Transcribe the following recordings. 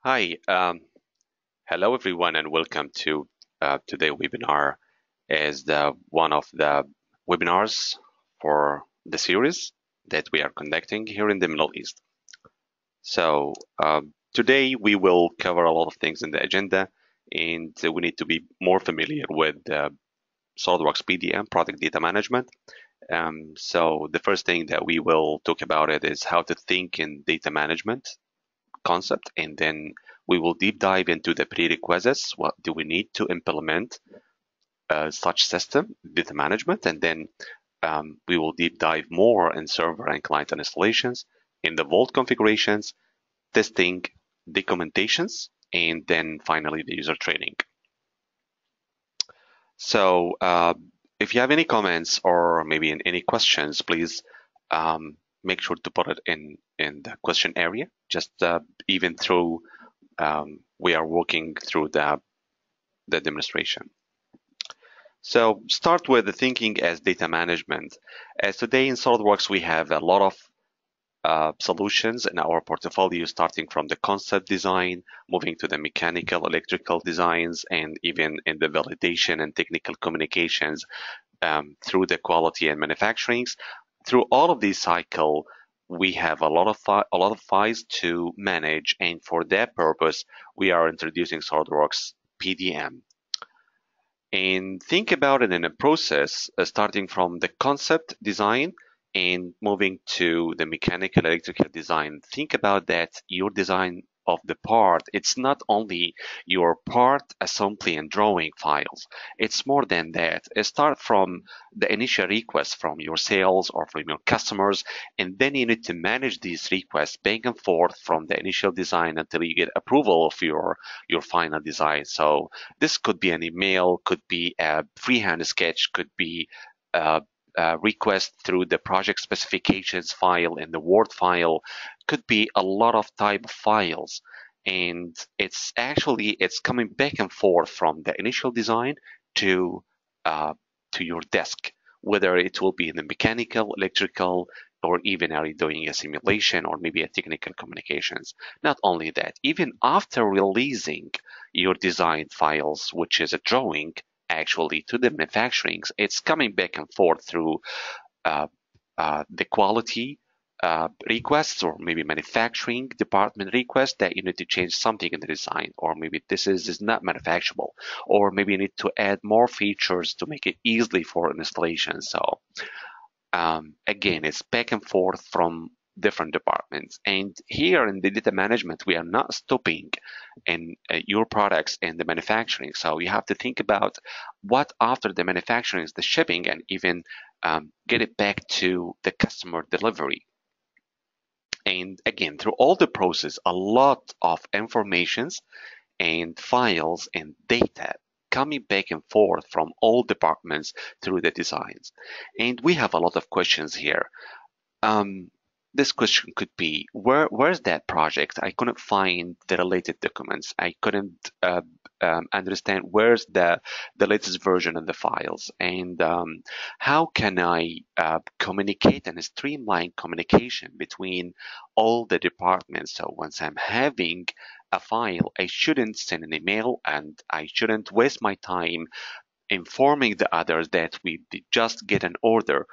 Hi, hello everyone, and welcome to today's webinar as the one of the webinars for the series that we are conducting here in the Middle East. So today we will cover a lot of things in the agenda, and we need to be more familiar with SOLIDWORKS PDM, Product Data Management. So the first thing that we will talk about it is how to think in data management concept, and then we will deep dive into the prerequisites. What do we need to implement such system, data management, and then we will deep dive more in server and client installations, in the vault configurations, testing, documentations, and then finally the user training. So if you have any comments or maybe any questions, please make sure to put it in the question area. Just even through we are working through the demonstration. So start with the thinking as data management. As today in SOLIDWORKS, we have a lot of solutions in our portfolio, starting from the concept design, moving to the mechanical, electrical designs, and even in the validation and technical communications through the quality and manufacturing. Through all of these cycle, we have a lot of files to manage, and for that purpose, we are introducing SOLIDWORKS PDM. And think about it in a process, starting from the concept design and moving to the mechanical electrical design. Think about that your design of the part, it's not only your part assembly and drawing files, it's more than that. Start from the initial request from your sales or from your customers, and then you need to manage these requests back and forth from the initial design until you get approval of your final design. So this could be an email, could be a freehand sketch, could be a request through the project specifications file and the Word file, could be a lot of type of files. And it's coming back and forth from the initial design to your desk, whether it will be in the mechanical, electrical, or even are you doing a simulation or maybe a technical communications. Not only that, even after releasing your design files, which is a drawing, actually to the manufacturing, it's coming back and forth through the quality requests or maybe manufacturing department requests that you need to change something in the design, or maybe this is not manufacturable, or maybe you need to add more features to make it easily for installation. So again, it's back and forth from different departments. And here in the data management, we are not stopping in your products and the manufacturing. So you have to think about what after the manufacturing is the shipping, and even get it back to the customer delivery. And again, through all the process, a lot of informations and files and data coming back and forth from all departments through the designs. And we have a lot of questions here. This question could be, where's that project? I couldn't find the related documents. I couldn't understand where's the latest version of the files. And how can I communicate and streamline communication between all the departments? So once I'm having a file, I shouldn't send an email, and I shouldn't waste my time informing the others that we just get an order.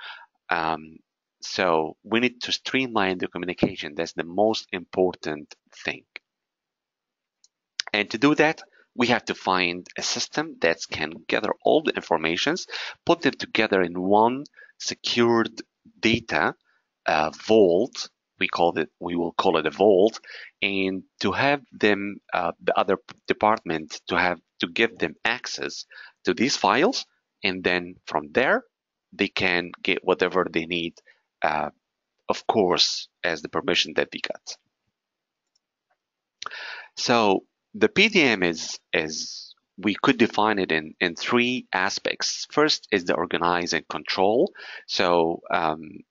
So we need to streamline the communication. That's the most important thing. And to do that, we have to find a system that can gather all the informations, put them together in one secured data vault. We will call it a vault, and to have them, the other department, to give them access to these files, and then from there they can get whatever they need, of course, as the permission that they got. So the PDM is we could define it in three aspects. First is the organize and control. So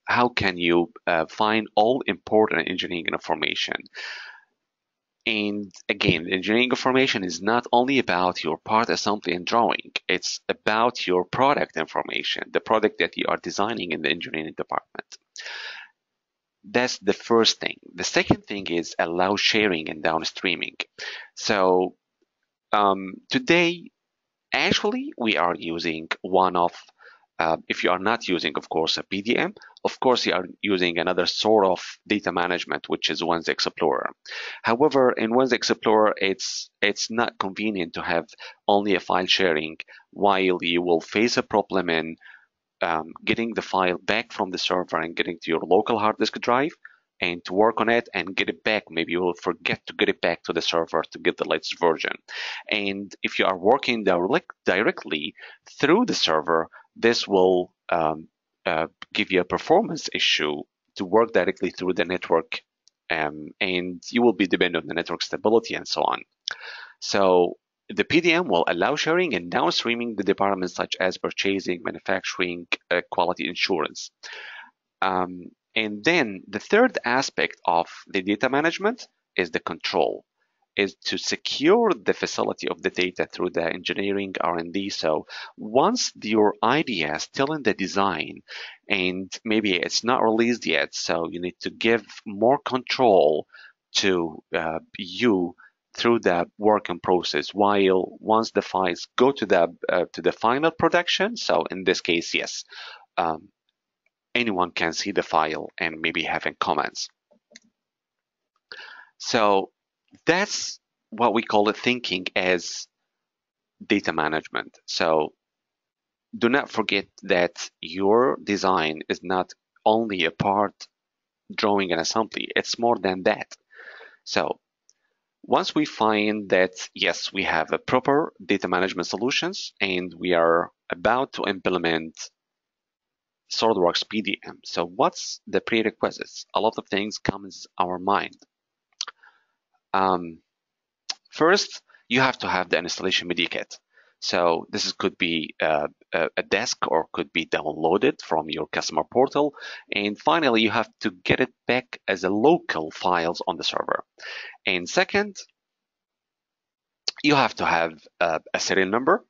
how can you find all important engineering information? And again, engineering information is not only about your part assembly and drawing, it's about your product information, the product that you are designing in the engineering department. that's the first thing. The second thing is allow sharing and downstreaming. So today, actually, we are using one of, if you are not using, of course, a PDM, of course, you are using another sort of data management, which is One's Explorer. However, in One's Explorer, it's not convenient to have only a file sharing, while you will face a problem in getting the file back from the server and getting to your local hard disk drive and to work on it and get it back. Maybe you will forget to get it back to the server to get the latest version. And if you are working directly through the server, this will give you a performance issue to work directly through the network, and you will be dependent on the network stability and so on. So the PDM will allow sharing and downstreaming the departments such as purchasing, manufacturing, quality assurance. And then the third aspect of the data management is the control, is to secure the facility of the data through the engineering R&D. So once your idea is still in the design and maybe it's not released yet, so you need to give more control to you through the working process, while once the files go to the final production, so in this case, yes, anyone can see the file and maybe having comments. So that's what we call it thinking as data management. So do not forget that your design is not only a part drawing and assembly, it's more than that. So once we find that, yes, we have a proper data management solutions and we are about to implement SOLIDWORKS PDM. So what's the prerequisites? A lot of things come in our mind. First, you have to have the installation media kit. So this could be a desk or could be downloaded from your customer portal. And finally, you have to get it back as a local files on the server. And second, you have to have a serial number,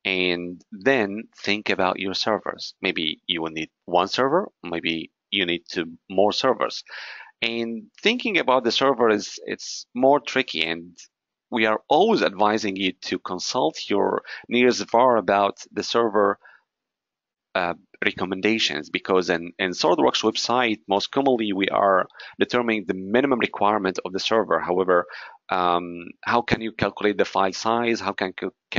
and then think about your servers. Maybe you will need one server, maybe you need more servers. And thinking about the server it's more tricky, and we are always advising you to consult your nearest VAR about the server recommendations, because in SOLIDWORKS website, most commonly we are determining the minimum requirement of the server. However, how can you calculate the file size? How can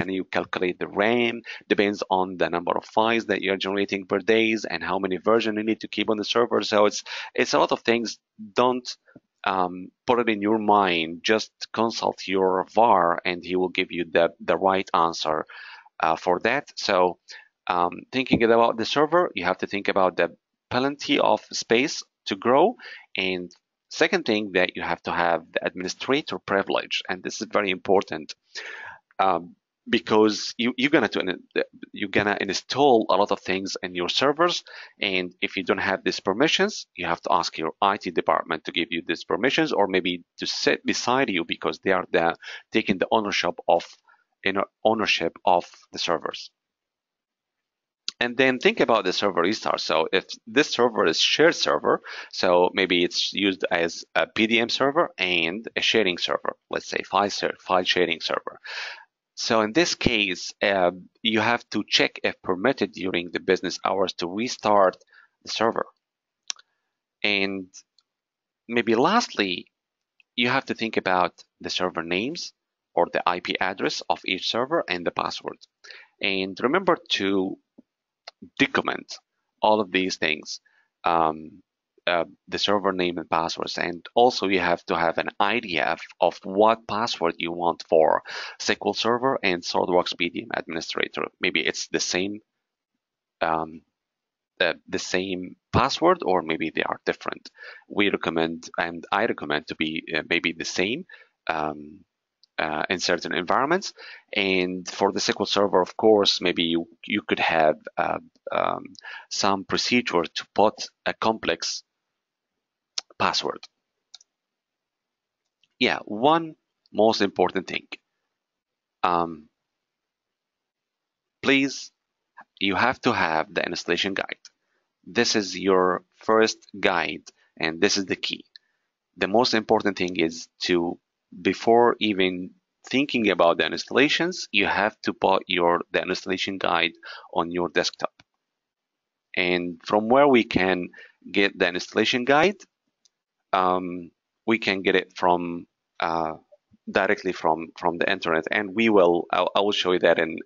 you calculate the RAM? Depends on the number of files that you're generating per day and how many versions you need to keep on the server. So it's a lot of things. Don't put it in your mind. Just consult your VAR and he will give you the right answer for that. So thinking about the server, you have to think about the plenty of space to grow. And second thing, that you have to have the administrator privilege. And this is very important because you're gonna install a lot of things in your servers. And if you don't have these permissions, you have to ask your IT department to give you these permissions, or maybe to sit beside you, because they are taking the ownership of the servers. And then think about the server restart. So if this server is shared server, so maybe it's used as a PDM server and a sharing server, let's say file sharing server. So in this case, you have to check if permitted during the business hours to restart the server. And maybe lastly, you have to think about the server names or the IP address of each server and the password. And remember to document all of these things, the server name and passwords. And also you have to have an idea of what password you want for SQL Server and SOLIDWORKS PDM Administrator. Maybe it's the same password, or maybe they are different. We recommend, and I recommend, to be maybe the same in certain environments. And for the SQL Server, of course, maybe you could have some procedure to put a complex password. Yeah, one most important thing. Please, you have to have the installation guide. This is your first guide And this is the key. The most important thing is to, before even thinking about the installations, you have to put the installation guide on your desktop. And from where we can get the installation guide, we can get it from directly from the internet, and I will show you that in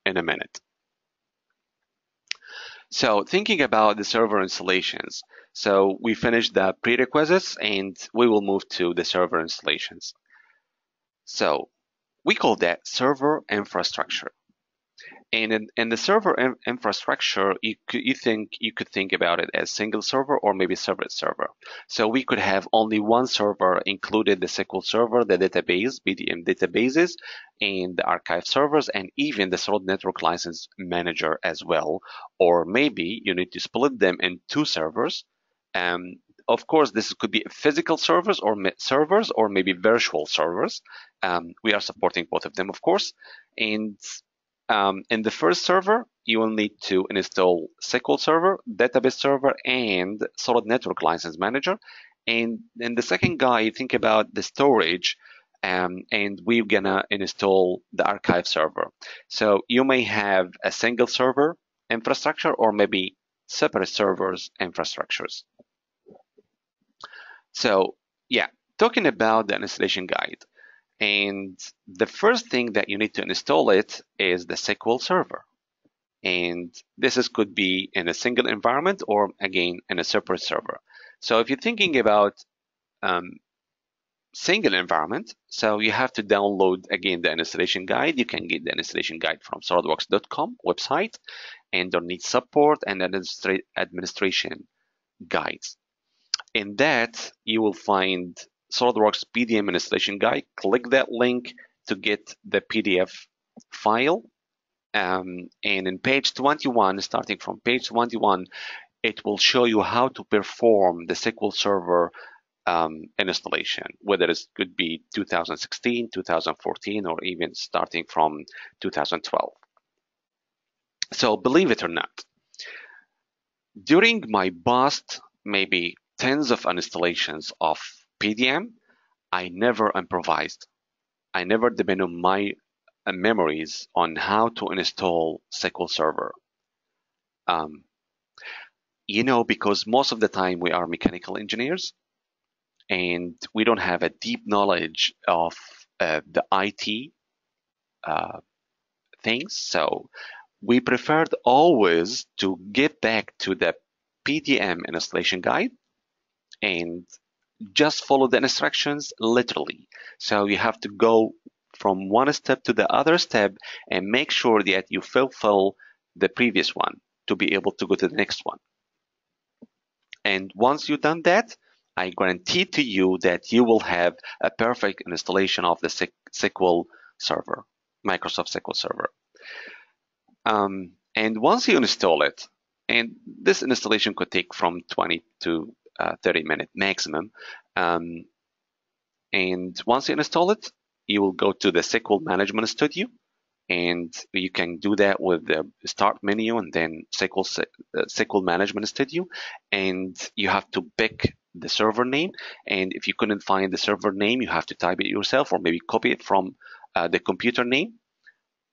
a minute. So thinking about the server installations, so we finished the prerequisites and we will move to the server installations. So we call that server infrastructure. And in the server infrastructure, you could think about it as single server or maybe separate server. So we could have only one server included: the SQL server, the database, PDM databases, and the archive servers, and even the Solid Network License Manager as well. Or maybe you need to split them in two servers. Of course, this could be physical servers or maybe virtual servers. We are supporting both of them, of course. And in the first server, you will need to install SQL Server, Database Server, and Solid Network License Manager. And in the second guy, think about the storage, and we're gonna install the archive server. So you may have a single server infrastructure or maybe separate servers infrastructures. So yeah, talking about the installation guide. And the first thing that you need to install it is the SQL Server. And could be in a single environment or again in a separate server. So if you're thinking about single environment, so you have to download again the installation guide. You can get the installation guide from solidworks.com website, and underneath support and administration guides. In that, you will find SOLIDWORKS PDM installation guide. Click that link to get the PDF file. And in page 21, starting from page 21, it will show you how to perform the SQL Server installation, whether it could be 2016, 2014, or even starting from 2012. So believe it or not, during my past maybe tens of installations of PDM, I never improvised. I never depend on my memories on how to install SQL Server. Because most of the time we are mechanical engineers and we don't have a deep knowledge of the IT things. So we preferred always to get back to the PDM installation guide and just follow the instructions literally. So you have to go from one step to the other step and make sure that you fulfill the previous one to be able to go to the next one. And once you've done that, I guarantee to you that you will have a perfect installation of the SQL Server, Microsoft SQL Server. And once you install it, and this installation could take from 20 to 30 minutes maximum. And once you install it, you will go to the SQL Management Studio, and you can do that with the Start menu and then SQL Management Studio. And you have to pick the server name. And if you couldn't find the server name, you have to type it yourself or maybe copy it from the computer name.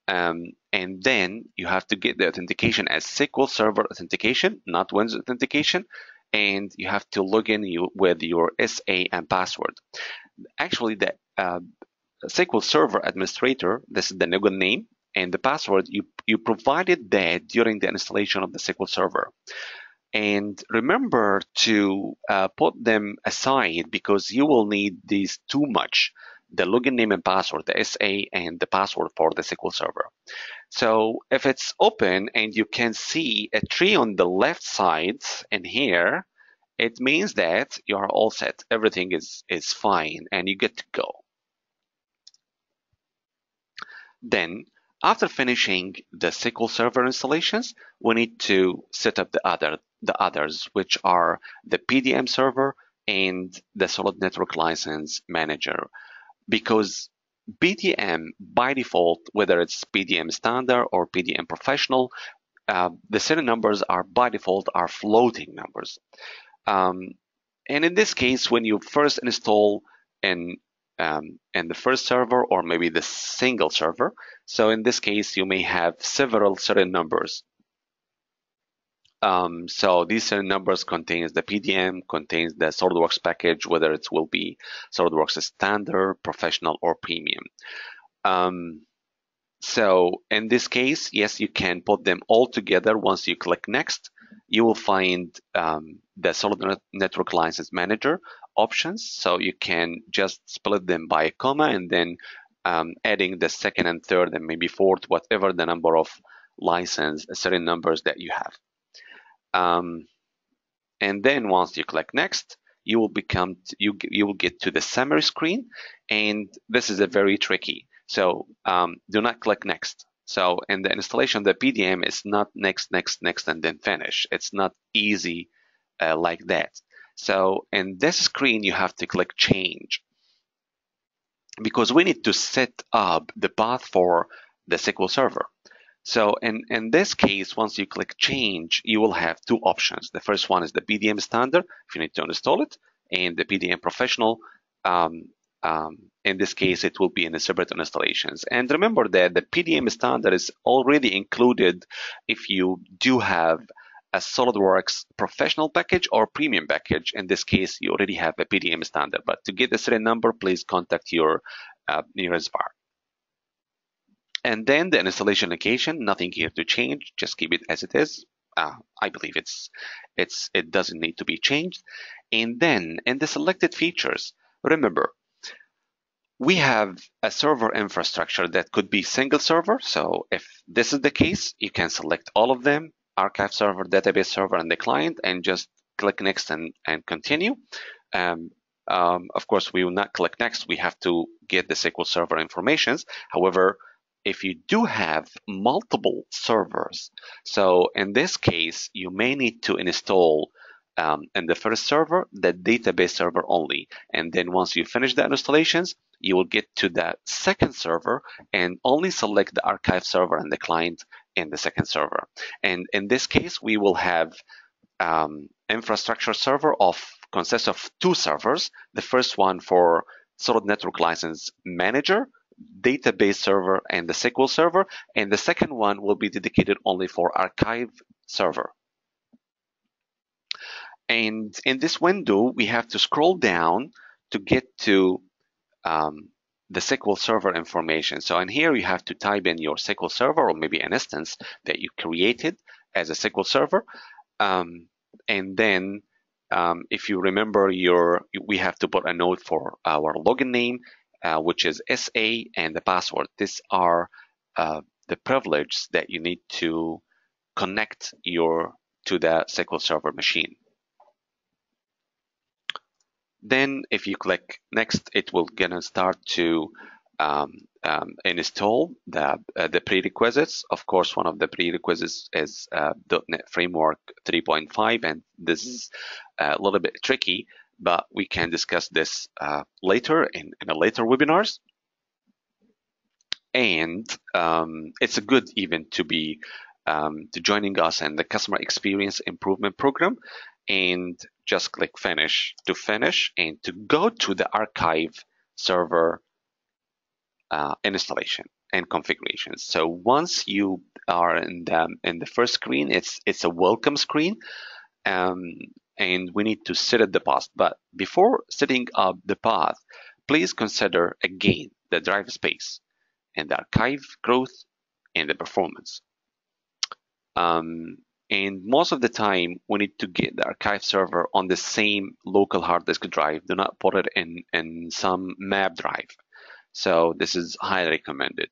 And then you have to get the authentication as SQL Server authentication, not Windows authentication. And you have to log in with your SA and password. Actually, the SQL Server Administrator, this is the Noggin name, and the password, you provided that during the installation of the SQL Server. And remember to put them aside because you will need these too much, the login name and password, the SA and the password for the SQL Server. So if it's open and you can see a tree on the left side in here, it means that you are all set. Everything is fine and you get to go. Then, after finishing the SQL Server installations, we need to set up the others, which are the PDM server and the Solid Network License Manager. Because PDM, by default, whether it's PDM Standard or PDM Professional, the serial numbers are by default are floating numbers. And in this case, when you first install in the first server or maybe the single server, so in this case, you may have several certain numbers. So these certain numbers contains the PDM, contains the SolidWorks package, whether it will be SolidWorks Standard, Professional, or Premium. So in this case, yes, you can put them all together. Once you click Next, you will find the Solid Network License Manager options. So you can just split them by a comma and then adding the second and third and maybe fourth, whatever the number of license, certain numbers that you have. And then once you click Next, you will you will get to the summary screen, and this is a very tricky. So do not click Next. So in the installation of the PDM, it's not next, next, next, and then finish. It's not easy like that. So in this screen, you have to click Change, because we need to set up the path for the SQL Server. So in this case, once you click Change, you will have two options. The first one is the PDM Standard, if you need to install it, and the PDM Professional. In this case, it will be in the separate installations. And remember that the PDM Standard is already included if you do have a SolidWorks Professional package or Premium package. In this case, you already have a PDM Standard. But to get the serial number, please contact your nearest VAR. And then the installation location, nothing here to change, just keep it as it is. I believe it doesn't need to be changed. And then in the selected features, remember, we have a server infrastructure that could be single server. So if this is the case, you can select all of them, archive server, database server, and the client, and just click Next and continue. Of course, we will not click Next. We have to get the SQL Server informations. However, if you do have multiple servers, so in this case, you may need to install in the first server, the database server only. And then once you finish the installations, you will get to the second server and only select the archive server and the client in the second server. And in this case, we will have infrastructure server consists of two servers. The first one for Solid Network License Manager, database server, and the SQL server, and the second one will be dedicated only for archive server. And in this window, we have to scroll down to get to the SQL Server information. So in here, you have to type in your SQL Server or maybe an instance that you created as a SQL Server. And then if you remember, we have to put a note for our login name, which is SA, and the password. These are the privileges that you need to connect to the SQL Server machine. Then if you click Next, it will gonna start to install the prerequisites. Of course, one of the prerequisites is .NET Framework 3.5, and this is a little bit tricky, but we can discuss this later in a later webinars. And it's a good event to be joining us in the Customer Experience Improvement Program. And just click Finish to finish and to go to the archive server installation and configuration. So once you are in the first screen, it's a welcome screen, and we need to set up the path. But before setting up the path, please consider again the drive space and the archive growth and the performance. And most of the time, we need to get the archive server on the same local hard disk drive. Do not put it in some map drive. So this is highly recommended.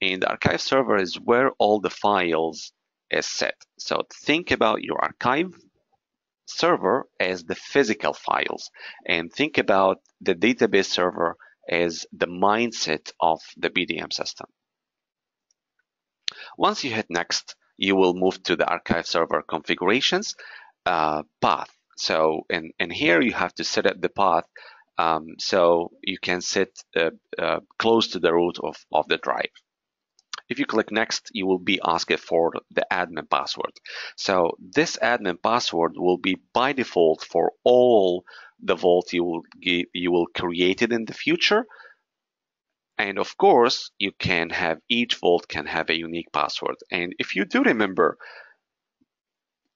And the archive server is where all the files is set. So think about your archive server as the physical files, and think about the database server as the mindset of the PDM system. Once you hit Next, you will move to the archive server configurations path. So in here, you have to set up the path so you can set close to the root of the drive. If you click next, you will be asked for the admin password. So this admin password will be by default for all the vault you will create it in the future. And of course, you can have each vault can have a unique password. And if you do remember,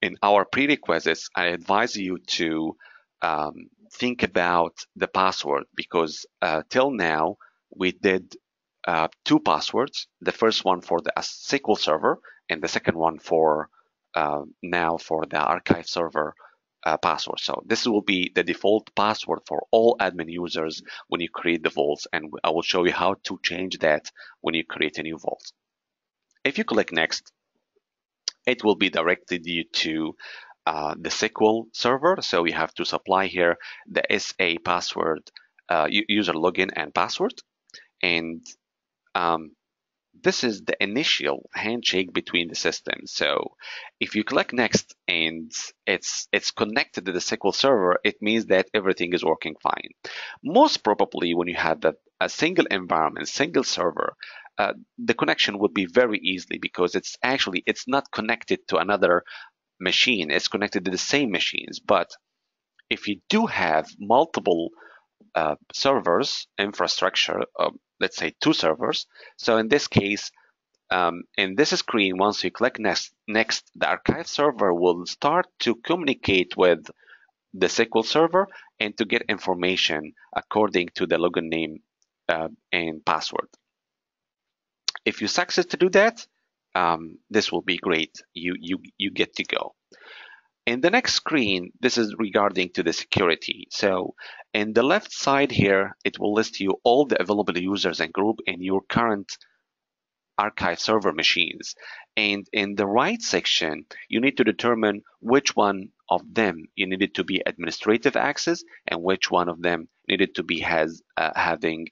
in our prerequisites, I advise you to think about the password, because till now we did two passwords. The first one for the SQL server, and the second one for now for the archive server password. So this will be the default password for all admin users when you create the vaults, and I will show you how to change that when you create a new vault. If you click next, it will be directed you to the SQL server. So you have to supply here the SA password, user login and password. And this is the initial handshake between the systems. So if you click next and it's connected to the SQL server, it means that everything is working fine. Most probably when you have a single environment, single server, the connection would be very easily, because it's not connected to another machine. It's connected to the same machines. But if you do have multiple servers, infrastructure, let's say 2 servers. So in this case, in this screen, once you click next, the archive server will start to communicate with the SQL server and to get information according to the login name and password. If you succeed to do that, this will be great. You get to go. In the next screen, this is regarding to the security. So in the left side here, it will list you all the available users and group in your current archive server machines. And in the right section, you need to determine which one of them you needed to be administrative access and which one of them needed to be having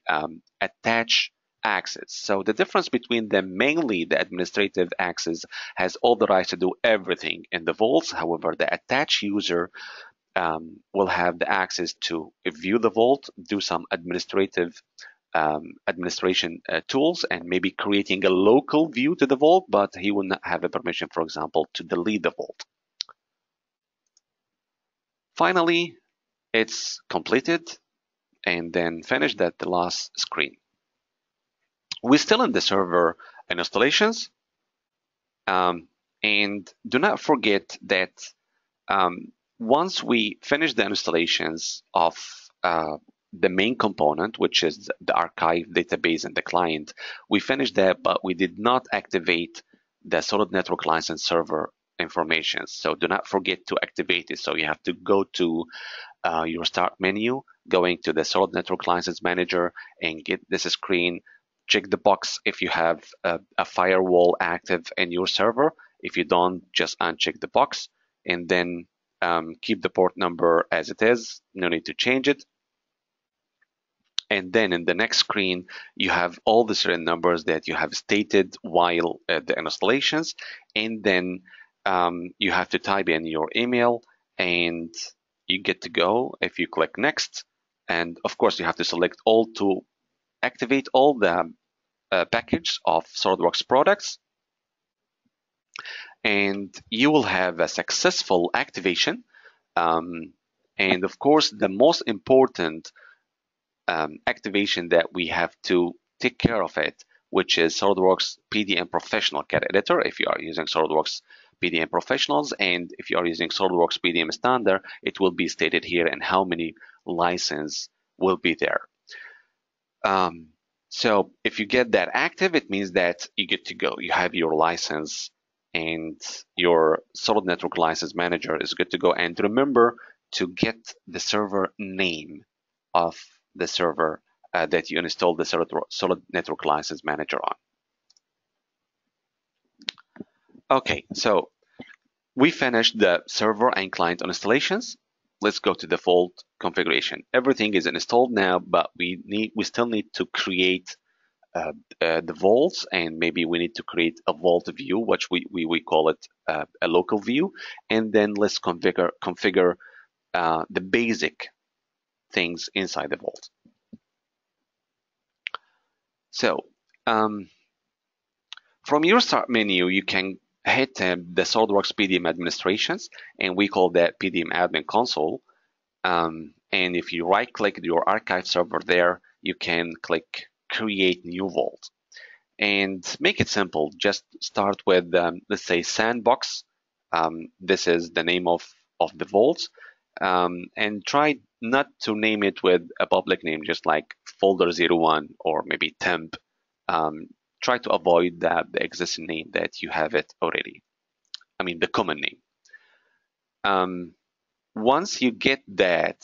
attached access. So the difference between them, mainly the administrative access has all the rights to do everything in the vaults. However, the attached user will have the access to view the vault, do some administrative administration tools, and maybe creating a local view to the vault, but he will not have a permission, for example, to delete the vault. Finally, it's completed and then finished at the last screen. We're still in the server and installations. And do not forget that once we finish the installations of the main component, which is the archive database and the client, we finished that, but we did not activate the Solid Network License server information. So do not forget to activate it. So you have to go to your start menu, going to the Solid Network License Manager and get this screen. Check the box if you have a firewall active in your server. If you don't, just uncheck the box, and then keep the port number as it is. No need to change it. And then in the next screen, you have all the serial numbers that you have stated while the installations. And then you have to type in your email and you get to go if you click next. And of course, you have to select all to activate all the package of SOLIDWORKS products. And you will have a successful activation. And of course, the most important activation that we have to take care of it, which is SOLIDWORKS PDM Professional CAD Editor if you are using SOLIDWORKS PDM Professionals, and if you are using SOLIDWORKS PDM Standard, it will be stated here and how many license will be there. So if you get that active, it means that you get to go. You have your license and your Solid Network License Manager is good to go. And remember to get the server name of the server that you installed the Solid Network License Manager on. Okay, so we finished the server and client installations. Let's go to the vault configuration. Everything is installed now, but we still need to create the vaults, and maybe we need to create a vault view, which we call it a local view. And then let's configure the basic things inside the vault. So From your start menu, you can hit the SOLIDWORKS PDM administrations, and we call that PDM admin console. And if you right-click your archive server there, you can click create new vault. And make it simple. Just start with, let's say, sandbox. This is the name of the vault. And try not to name it with a public name, just like folder 01 or maybe temp. Try to avoid the existing name that you have it already. I mean, the common name. Once you get that,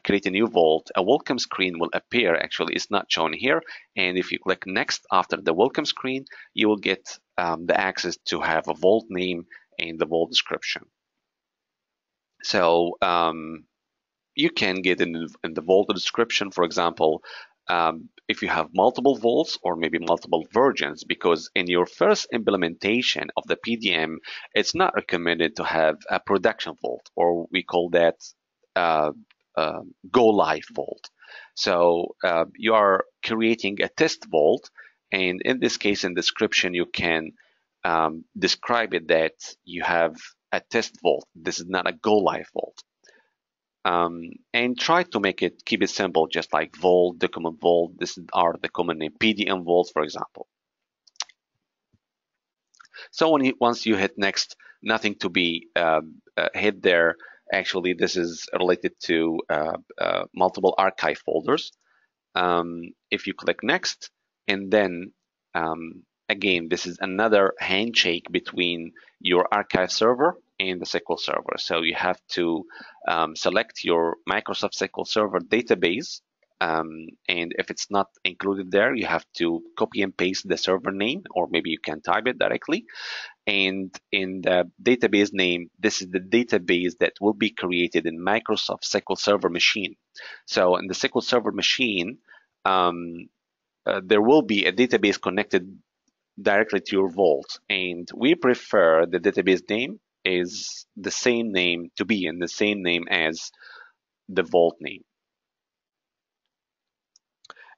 create a new vault, a welcome screen will appear. Actually, it's not shown here. And if you click next after the welcome screen, you will get the access to have a vault name and the vault description. So you can get in the vault description, for example, if you have multiple vaults or maybe multiple versions, because in your first implementation of the PDM, it's not recommended to have a production vault, or we call that go live vault. So you are creating a test vault, and in this case, in description, you can describe it that you have a test vault. This is not a go live vault. And try to keep it simple, just like vault, document vault. This are the common name PDM vaults, for example. So once you hit next, nothing to be hit there. Actually, this is related to multiple archive folders. If you click next, and then again, this is another handshake between your archive server and the SQL Server. So you have to select your Microsoft SQL Server database. And if it's not included there, you have to copy and paste the server name, or maybe you can type it directly. And in the database name, this is the database that will be created in Microsoft SQL Server machine. So in the SQL Server machine, there will be a database connected directly to your vault. And we prefer the database name is the same name to be in the same name as the vault name.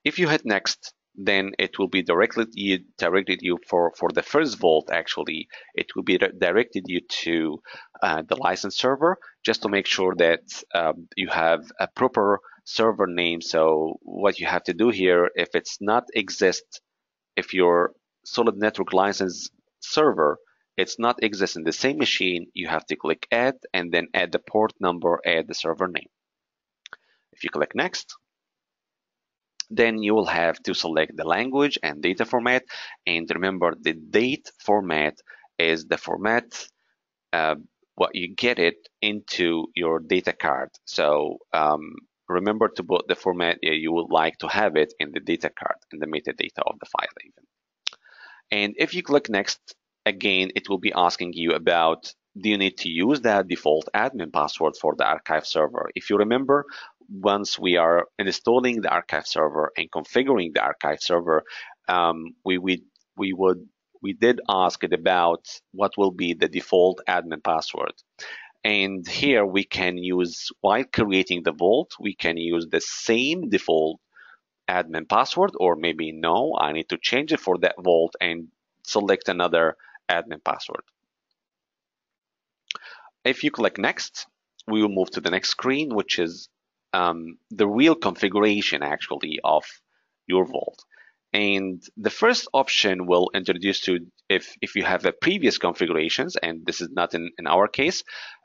If you hit next, then it will be directed you for the first vault. Actually, it will be directed you to the license server, just to make sure that you have a proper server name. So what you have to do here, if it's not exist, if your Solid Network license server it's not exist in the same machine, you have to click add and then add the port number, add the server name. If you click next, then you will have to select the language and data format. And remember, the date format is the format what you get it into your data card. So remember to put the format you would like to have it in the data card, in the metadata of the file even. And if you click next, again, it will be asking you about, do you need to use that default admin password for the archive server? If you remember, once we are installing the archive server and configuring the archive server, we did ask it about what will be the default admin password. And here we can use, while creating the vault, we can use the same default admin password, or maybe no, I need to change it for that vault and select another admin password. If you click next, we will move to the next screen, which is the real configuration actually of your vault. And the first option will introduce to, if you have a previous configurations, and this is not in our case,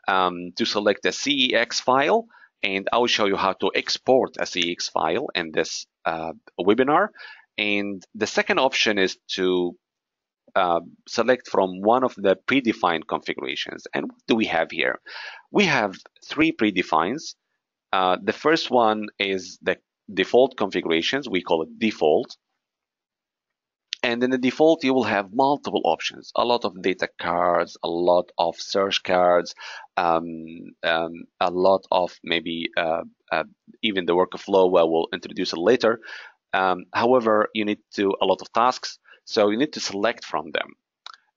to select a CEX file, and I will show you how to export a CEX file in this webinar. And the second option is to select from one of the predefined configurations. And what do we have here? We have three predefines. The first one is the default configurations. We call it default. And in the default, you will have multiple options, a lot of data cards, a lot of search cards, a lot of maybe even the workflow we'll introduce it later. However, you need to a lot of tasks, so you need to select from them.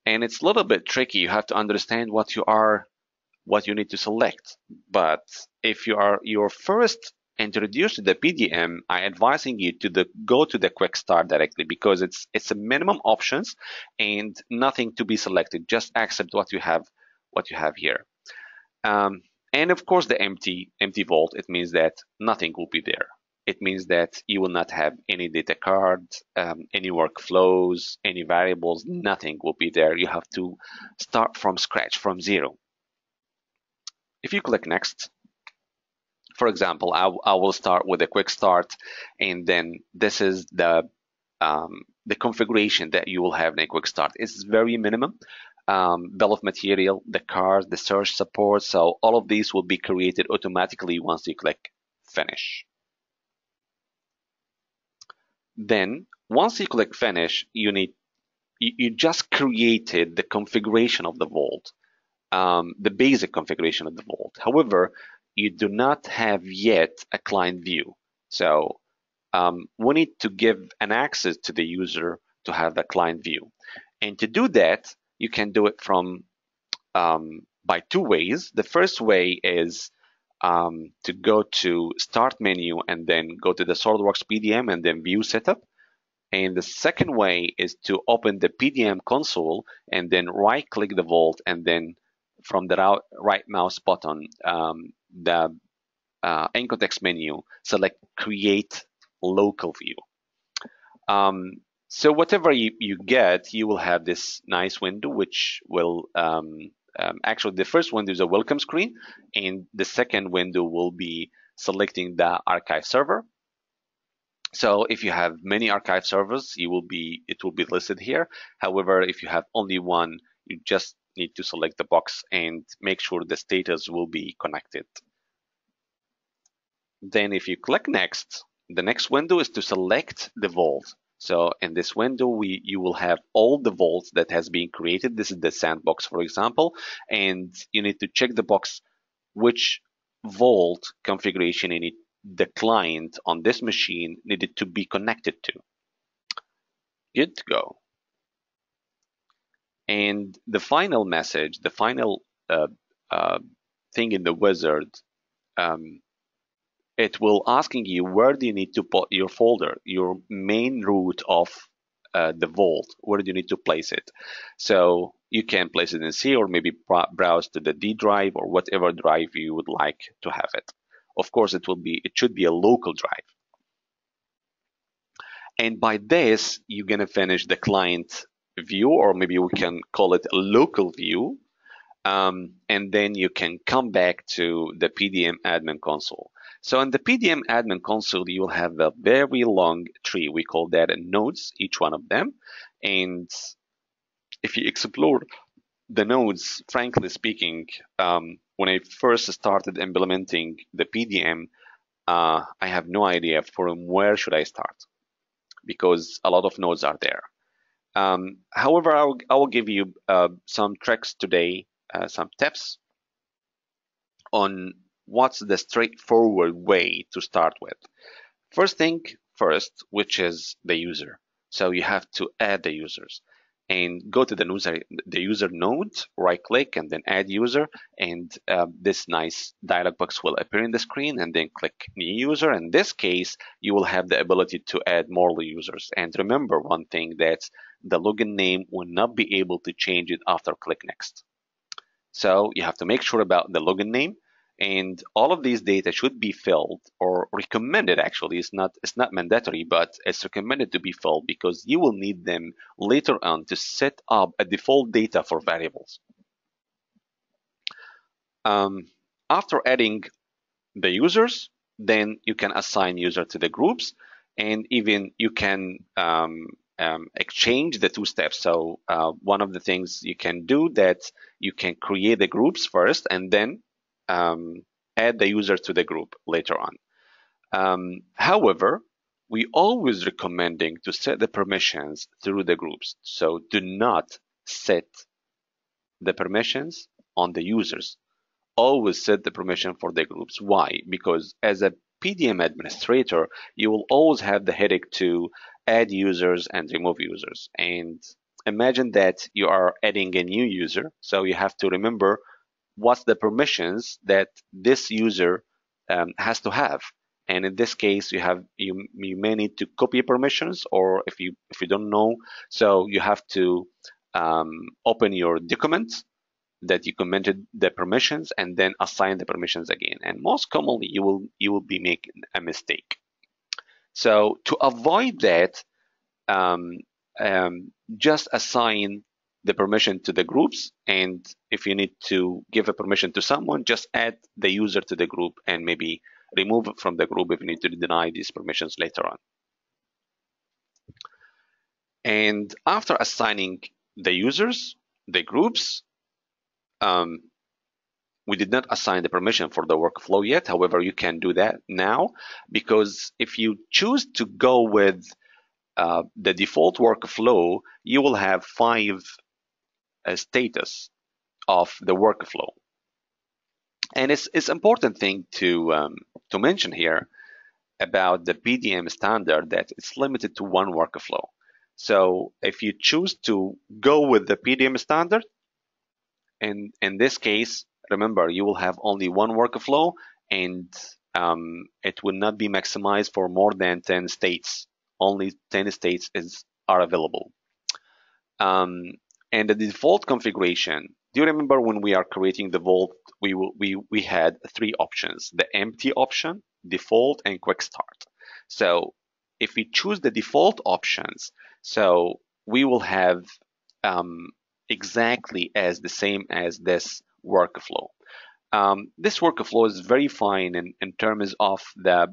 And it's a little bit tricky. You have to understand what you need to select. But if you are your first introduced to the PDM, I advising you to go to the quick start directly, because it's a minimum options and nothing to be selected. Just accept what you have here. And of course, the empty vault, it means that nothing will be there. It means that you will not have any data cards, any workflows, any variables, nothing will be there. You have to start from scratch, from zero. If you click next, for example, I will start with a quick start, and then this is the configuration that you will have in a quick start. It's very minimum. Bill of material, the cars, the search support. So all of these will be created automatically once you click finish. Then once you click finish, you just created the configuration of the vault, the basic configuration of the vault. However, you do not have yet a client view. So we need to give an access to the user to have the client view. And to do that, you can do it from by two ways. The first way is to go to Start menu and then go to the SOLIDWORKS PDM and then View Setup. And the second way is to open the PDM console and then right-click the vault, and then from the right mouse button, the in context menu, select Create Local View. So whatever you get, you will have this nice window, which will actually, the first window is a welcome screen, and the second window will be selecting the archive server. So if you have many archive servers, it will be listed here. However, if you have only one, you just need to select the box and make sure the status will be connected. Then if you click next, the next window is to select the vault. So in this window, you will have all the vaults that has been created. This is the sandbox, for example, and you need to check the box which vault configuration the client on this machine needed to be connected to. Good to go. And the final message, the final thing in the wizard, it will asking you where do you need to put your folder, your main root of the vault. Where do you need to place it? So you can place it in C, or maybe browse to the D drive or whatever drive you would like to have it. Of course, it should be a local drive. And by this, you're gonna finish the client view, or maybe we can call it a local view. And then you can come back to the PDM admin console. So in the PDM admin console, you will have a very long tree. We call that nodes, each one of them. And if you explore the nodes, frankly speaking, when I first started implementing the PDM, I have no idea from where should I start, because a lot of nodes are there. However, I will give you some tricks today, some tips on what's the straightforward way to start with. First thing first, which is the user. So you have to add the users and go to the user node, right click and then add user, and this nice dialog box will appear in the screen, and then click new user. In this case, you will have the ability to add more users. And remember one thing, that the login name will not be able to change it after click next. So you have to make sure about the login name, and all of these data should be filled, or recommended. Actually, it's not mandatory, but it's recommended to be filled, because you will need them later on to set up a default data for variables. After adding the users, then you can assign user to the groups, and even you can exchange the two steps. So one of the things you can do, that you can create the groups first and then add the user to the group later on. However, we always recommending to set the permissions through the groups. So do not set the permissions on the users. Always set the permission for the groups. Why? Because as a PDM administrator, you will always have the headache to add users and remove users. And imagine that you are adding a new user, so you have to remember what's the permissions that this user has to have. And in this case, you may need to copy permissions, or if you don't know, so you have to open your documents that you commented the permissions and then assign the permissions again. And most commonly, you will be making a mistake. So to avoid that, um, just assign the permission to the groups, and if you need to give a permission to someone, just add the user to the group and maybe remove it from the group if you need to deny these permissions later on. And after assigning the users, the groups, we did not assign the permission for the workflow yet. However, you can do that now, because if you choose to go with the default workflow, you will have 5 status of the workflow. And it's important thing to mention here about the PDM standard that it's limited to 1 workflow. So if you choose to go with the PDM standard, in this case, remember, you will have only 1 workflow, and it will not be maximized for more than 10 states. Only 10 states are available. And the default configuration, do you remember when we are creating the vault, we had 3 options: the empty option, default, and quick start. So if we choose the default options, so we will have exactly as the same as this workflow. This workflow is very fine in terms of the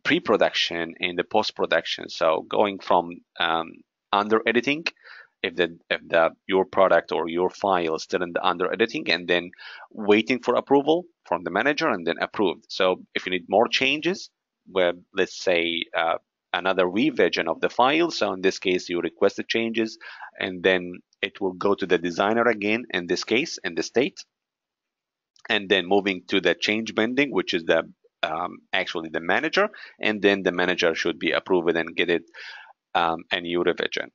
pre-production and the post-production. So going from under editing, if your product or your file is still in the under editing, and then waiting for approval from the manager, and then approved. So if you need more changes, where let's say another revision of the file, so in this case you request the changes, and then it will go to the designer again, in this case in the state, and then moving to the change pending, which is the actually the manager, and then the manager should be approved and get it a new revision.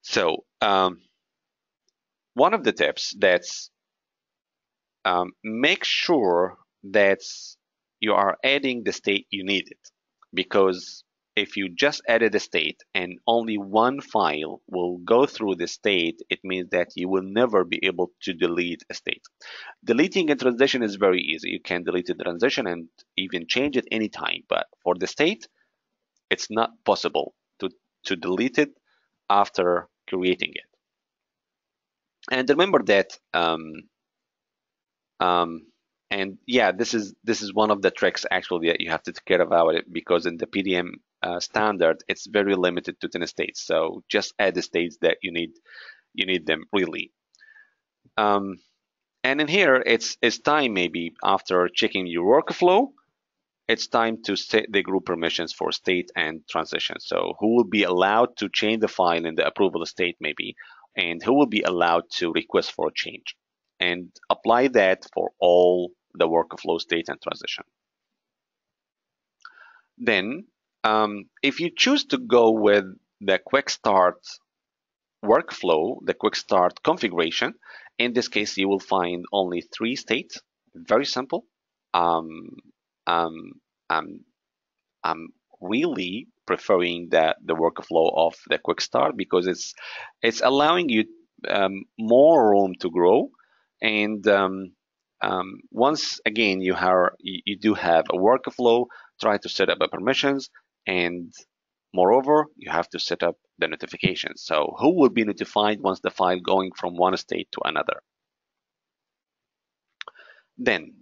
So one of the tips that's make sure that you are adding the state you needed, because if you just added a state and only 1 file will go through the state, it means that you will never be able to delete a state. Deleting a transition is very easy. You can delete the transition and even change it anytime, but for the state, it's not possible to delete it after creating it. And remember that and yeah, this is one of the tricks actually that you have to take care about it, because in the PDM standard, it's very limited to 10 states. So just add the states that you need them really. And in here, it's time, maybe after checking your workflow, it's time to set the group permissions for state and transition. So who will be allowed to change the file in the approval state maybe, and who will be allowed to request for a change, and apply that for all the workflow state and transition. Then if you choose to go with the QuickStart workflow, the QuickStart configuration, in this case, you will find only 3 states. Very simple. I'm really preferring the workflow of the QuickStart, because it's allowing you more room to grow. And once again, you do have a workflow, try to set up the permissions, and moreover, you have to set up the notifications. So who will be notified once the file going from one state to another? Then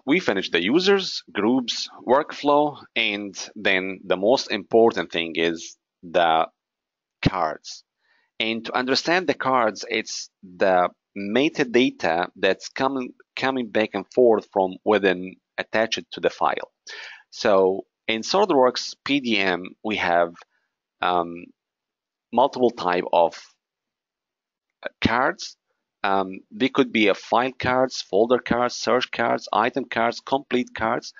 we finished the users, groups, workflow, and then the most important thing is the cards. And to understand the cards, it's the metadata that's coming back and forth from within attached to the file. So in SOLIDWORKS PDM, we have multiple type of cards. They could be a file cards, folder cards, search cards, item cards, complete cards.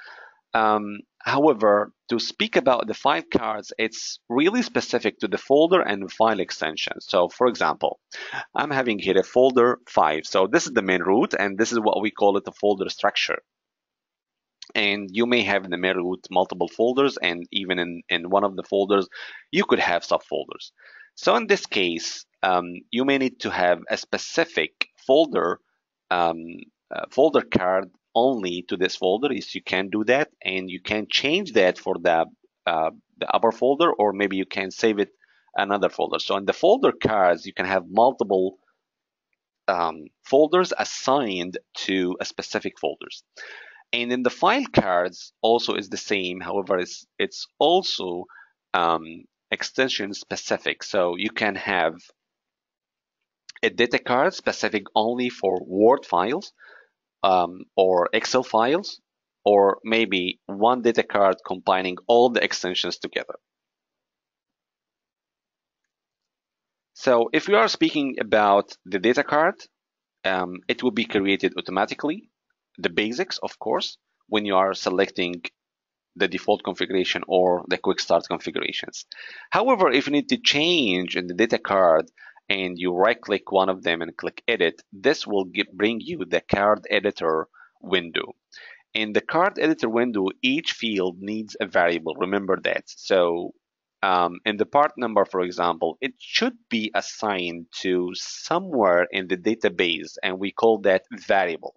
However, to speak about the file cards, it's really specific to the folder and file extension. So for example, I'm having here a folder 5. So this is the main root, and this is what we call it a folder structure. And you may have in the main root multiple folders, and even in one of the folders, you could have subfolders. So in this case, you may need to have a specific folder folder card only to this folder. Is you can do that, and you can change that for the upper folder, or maybe you can save it another folder. So in the folder cards, you can have multiple folders assigned to a specific folders. And in the file cards also is the same. However, it's also extension specific. So you can have a data card specific only for Word files or Excel files, or maybe one data card combining all the extensions together. So if we are speaking about the data card, it will be created automatically. The basics, of course, when you are selecting the default configuration or the QuickStart configurations. However, if you need to change in the data card and you right-click one of them and click Edit, this will bring you the card editor window. In the card editor window, each field needs a variable. Remember that. So in the part number, for example, it should be assigned to somewhere in the database, and we call that variable.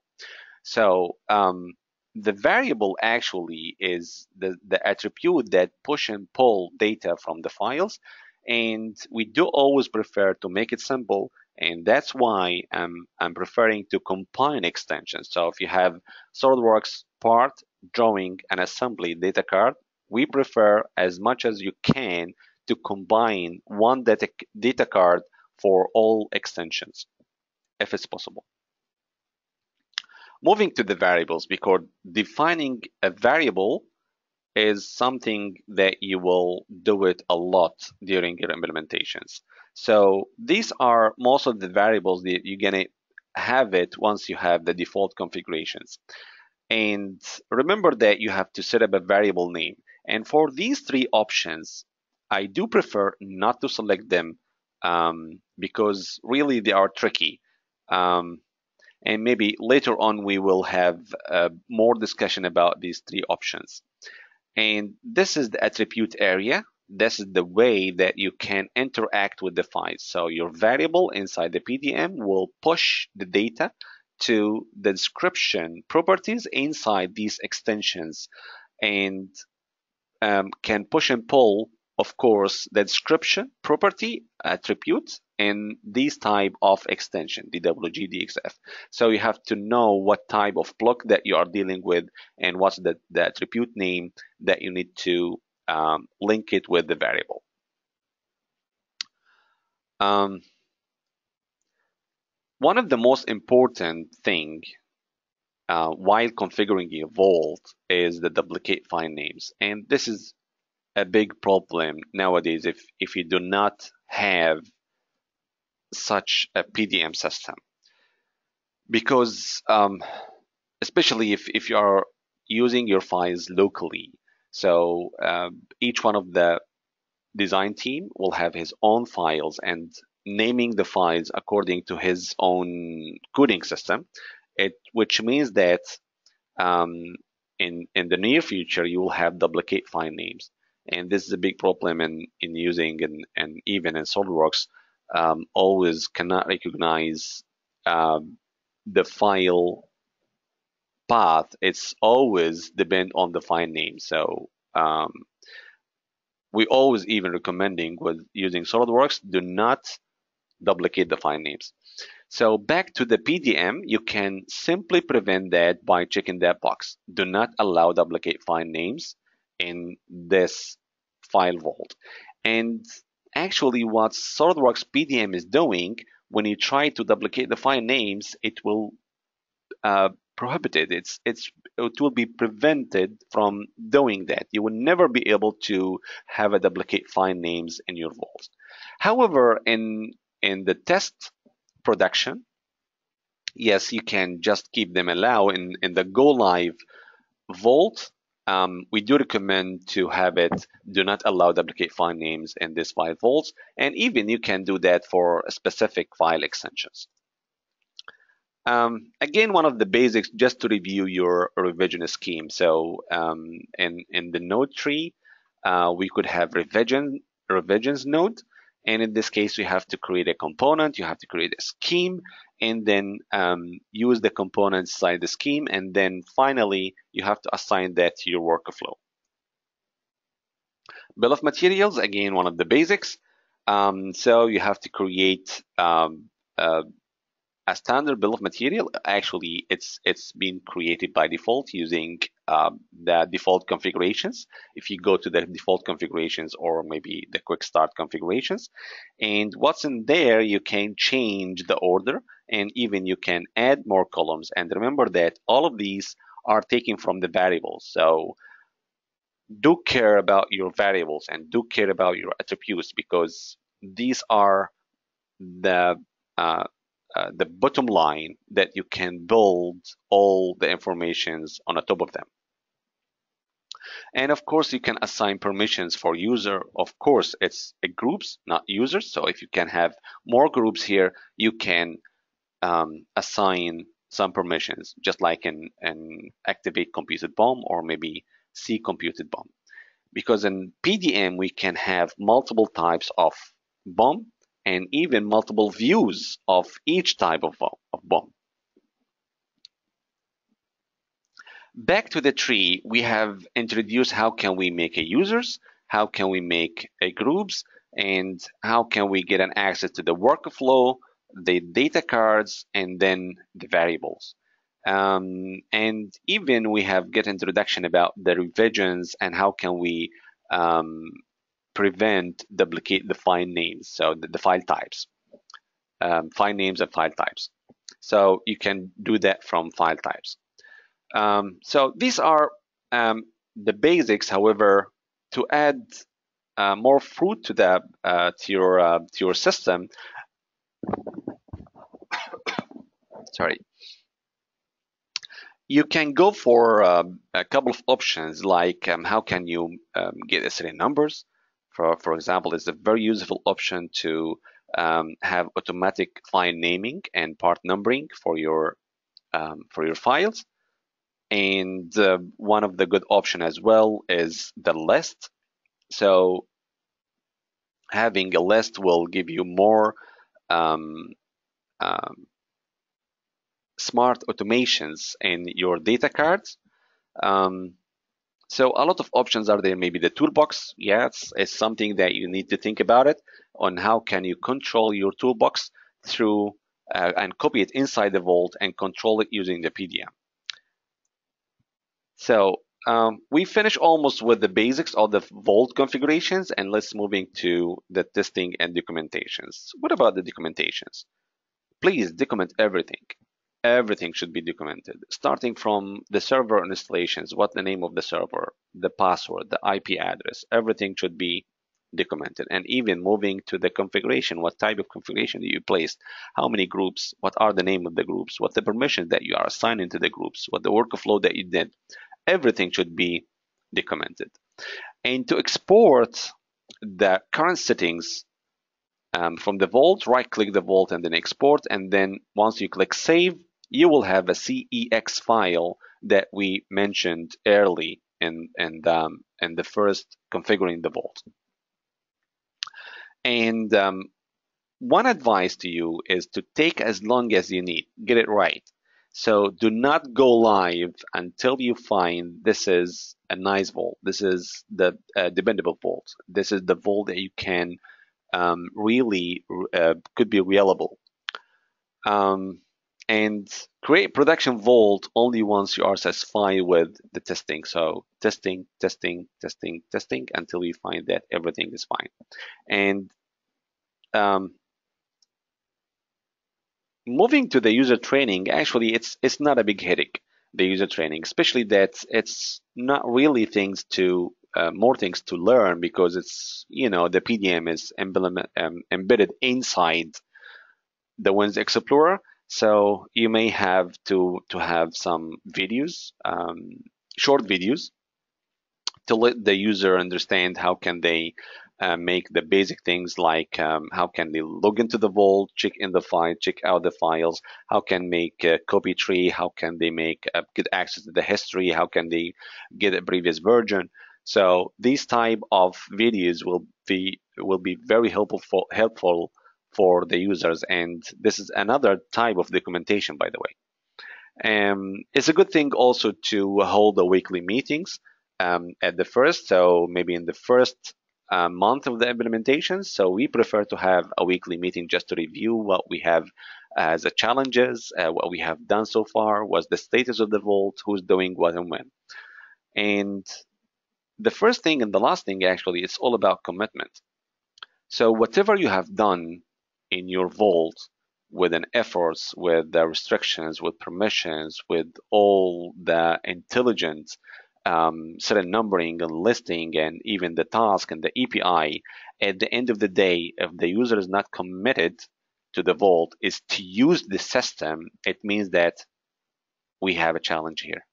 So the variable actually is the attribute that push and pull data from the files, and we do always prefer to make it simple, and that's why I'm preferring to combine extensions. So if you have SOLIDWORKS part, drawing, and assembly data card, we prefer as much as you can to combine one data card for all extensions, if it's possible. Moving to the variables, because defining a variable is something that you will do it a lot during your implementations. So these are most of the variables that you're gonna have it once you have the default configurations. And remember that you have to set up a variable name. And for these three options, I do prefer not to select them because really they are tricky. And maybe later on we will have more discussion about these three options. And this is the attribute area. This is the way that you can interact with the files. So your variable inside the PDM will push the data to the description properties inside these extensions, and can push and pull, of course, the description property attributes in these type of extension, DWG, DXF. So you have to know what type of block that you are dealing with and what's the attribute name that you need to link it with the variable. One of the most important thing while configuring your vault is the duplicate file names, and this is a big problem nowadays if you do not have such a PDM system, because especially if you are using your files locally, so each one of the design team will have his own files and naming the files according to his own coding system, which means that in the near future you will have duplicate file names, and this is a big problem in using and even in SOLIDWORKS always cannot recognize the file path. It's always depend on the file name. So we always even recommending with using SOLIDWORKS, do not duplicate the file names. So back to the PDM, you can simply prevent that by checking that box. Do not allow duplicate file names in this file vault. And actually what SOLIDWORKS PDM is doing, when you try to duplicate the file names, it will prohibit it. It will be prevented from doing that. You will never be able to have a duplicate file names in your vault. However, in the test production, yes, you can just keep them allowed. In the go live vault, we do recommend to have it do not allow duplicate file names in this file vaults, and even you can do that for specific file extensions. Again, one of the basics, just to review your revision scheme. So in the node tree, we could have revisions node. And in this case, we have to create a component, you have to create a scheme, and then use the components inside the scheme. And then finally, you have to assign that to your workflow. Bill of materials, again, one of the basics. So you have to create a standard bill of material. Actually, it's been created by default using the default configurations. If you go to the default configurations or maybe the QuickStart configurations, and what's in there, you can change the order, and even you can add more columns. And remember that all of these are taken from the variables. So do care about your variables and do care about your attributes, because these are the the bottom line that you can build all the informations on the top of them. And of course, you can assign permissions for user. Of course, it's groups, not users. So if you can have more groups here, you can assign some permissions, just like in activate computed BOM or maybe see computed BOM. Because in PDM, we can have multiple types of BOM and even multiple views of each type of BOM. Back to the tree, we have introduced how can we make a users, how can we make a groups, and how can we get an access to the workflow, the data cards, and then the variables. And even we have get introduction about the revisions and how can we prevent duplicate the file names, so the file types, file names and file types. So you can do that from file types. So these are the basics. However, to add more fruit to the to your system, sorry, you can go for a couple of options, like how can you get a certain numbers. For example, it's a very useful option to have automatic file naming and part numbering for your files. And one of the good option as well is the list. So having a list will give you more smart automations in your data cards. So a lot of options are there. Maybe the toolbox, yes, it's something that you need to think about it on how can you control your toolbox through and copy it inside the Vault and control it using the PDM. So we finish almost with the basics of the Vault configurations, and let's move into the testing and documentations. What about the documentations? Please document everything. Everything should be documented, starting from the server installations, what the name of the server, the password, the IP address, everything should be documented. And even moving to the configuration, what type of configuration that you placed, how many groups, what are the name of the groups, what the permissions that you are assigning to the groups, what the workflow that you did, everything should be documented. And to export the current settings from the Vault, right-click the Vault and then export. And then once you click Save, you will have a CEX file that we mentioned early in the first configuring the Vault. And one advice to you is to take as long as you need, get it right. So do not go live until you find this is a nice Vault. This is the dependable Vault. This is the Vault that you can really could be reliable. And create production Vault only once you are satisfied with the testing. So testing, testing, testing, testing until you find that everything is fine. And moving to the user training, actually, it's not a big headache, the user training, especially that it's not really things to more things to learn, because it's, the PDM is embedded inside the Windows Explorer. So you may have to have some videos, short videos, to let the user understand how can they make the basic things like how can they log into the vault, check in the file, check out the files, how can make a copy tree, how can they make get access to the history, how can they get a previous version. So these type of videos will be very helpful for the users, and this is another type of documentation, by the way. It's a good thing also to hold the weekly meetings at the first, so maybe in the first month of the implementation. So we prefer to have a weekly meeting just to review what we have as a challenges, what we have done so far, what's the status of the vault, who's doing what and when. And the first thing and the last thing, actually, it's all about commitment. So whatever you have done in your vault, with an efforts, with the restrictions, with permissions, with all the intelligent serial numbering and listing, and even the task and the API, at the end of the day, if the user is not committed to the vault, is to use the system, it means that we have a challenge here.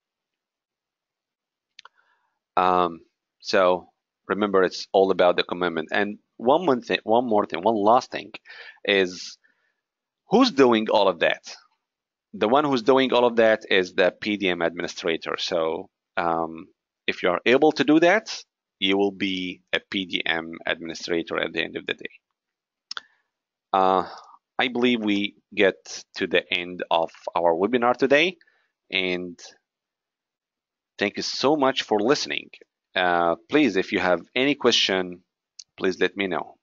So remember, it's all about the commitment. And one last thing is, who's doing all of that? The one who's doing all of that is the PDM administrator. So if you are able to do that, you will be a PDM administrator at the end of the day. I believe we get to the end of our webinar today, and thank you so much for listening. Please, if you have any question, please let me know.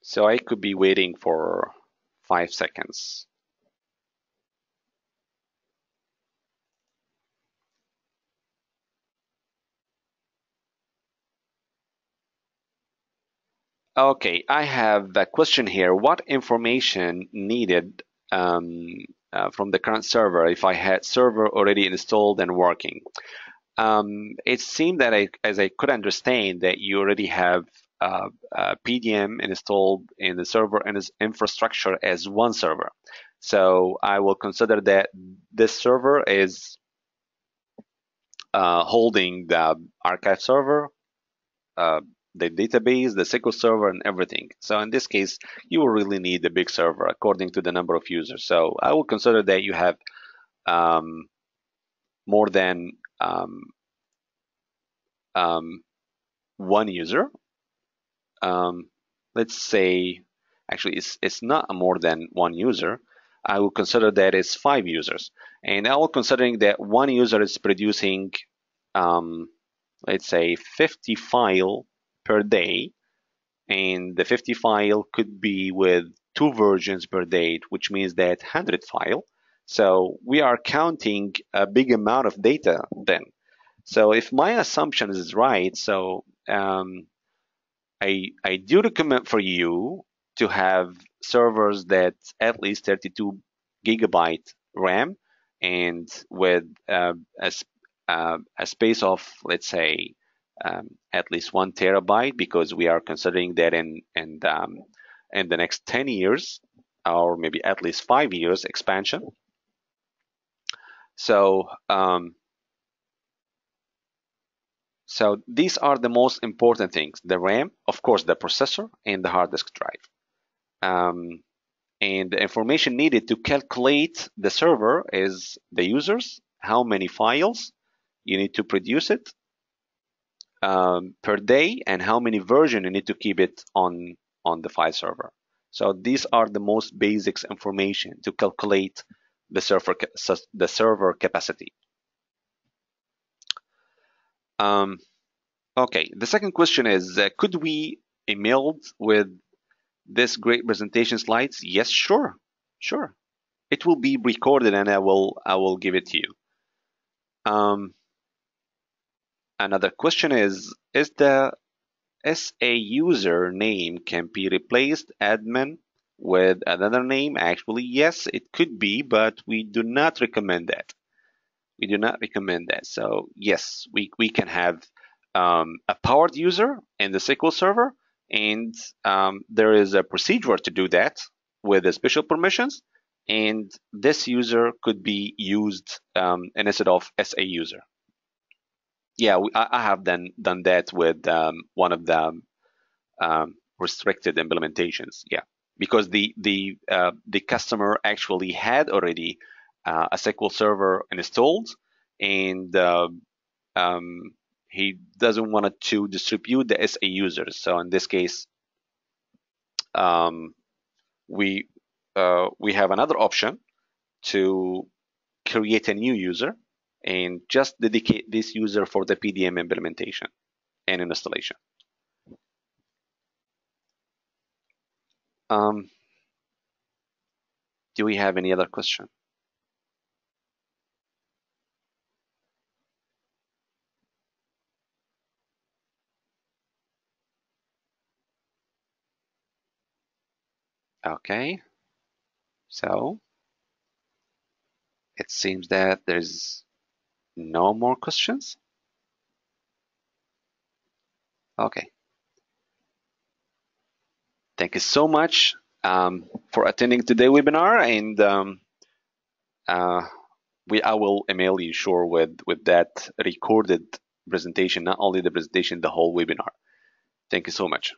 So I could be waiting for 5 seconds. Okay, I have a question here. What information needed from the current server if I had server already installed and working? It seemed that as I could understand, that you already have PDM installed in the server and its infrastructure as one server. So I will consider that this server is holding the archive server, the database, the SQL server, and everything. So in this case, you will really need a big server according to the number of users. So I will consider that you have more than one user. Let's say, actually, it's not more than one user. I will consider that it's 5 users, and I will considering that one user is producing, let's say, 50 file per day, and the 50 file could be with 2 versions per day, which means that 100 file. So we are counting a big amount of data then. So if my assumption is right, so I do recommend for you to have servers that at least 32 gigabyte RAM and with a space of, let's say, at least 1 terabyte, because we are considering that in the next 10 years, or maybe at least 5 years expansion. So so these are the most important things: the RAM, of course, the processor, and the hard disk drive. And the information needed to calculate the server is the users, how many files you need to produce it per day, and how many versions you need to keep it on the file server. So these are the most basics information to calculate the server capacity. Okay, the second question is, could we email with this great presentation slides? Yes, sure. It will be recorded and I will give it to you. Another question is the SA user name can be replaced admin with another name? Actually, yes, it could be, but we do not recommend that. We do not recommend that. So yes, we can have a powered user in the SQL server, and there is a procedure to do that with the special permissions, and this user could be used instead of SA user. Yeah, I have done that with one of the restricted implementations. Yeah, because the customer actually had already a SQL Server installed, and um, he doesn't want to distribute the SA users. So in this case, um, we have another option to create a new user and just dedicate this user for the PDM implementation and installation. Um, do we have any other question? Okay, so it seems that there's no more questions. Okay, thank you so much for attending today's webinar, and uh, I will email you sure with that recorded presentation, not only the presentation, the whole webinar. Thank you so much.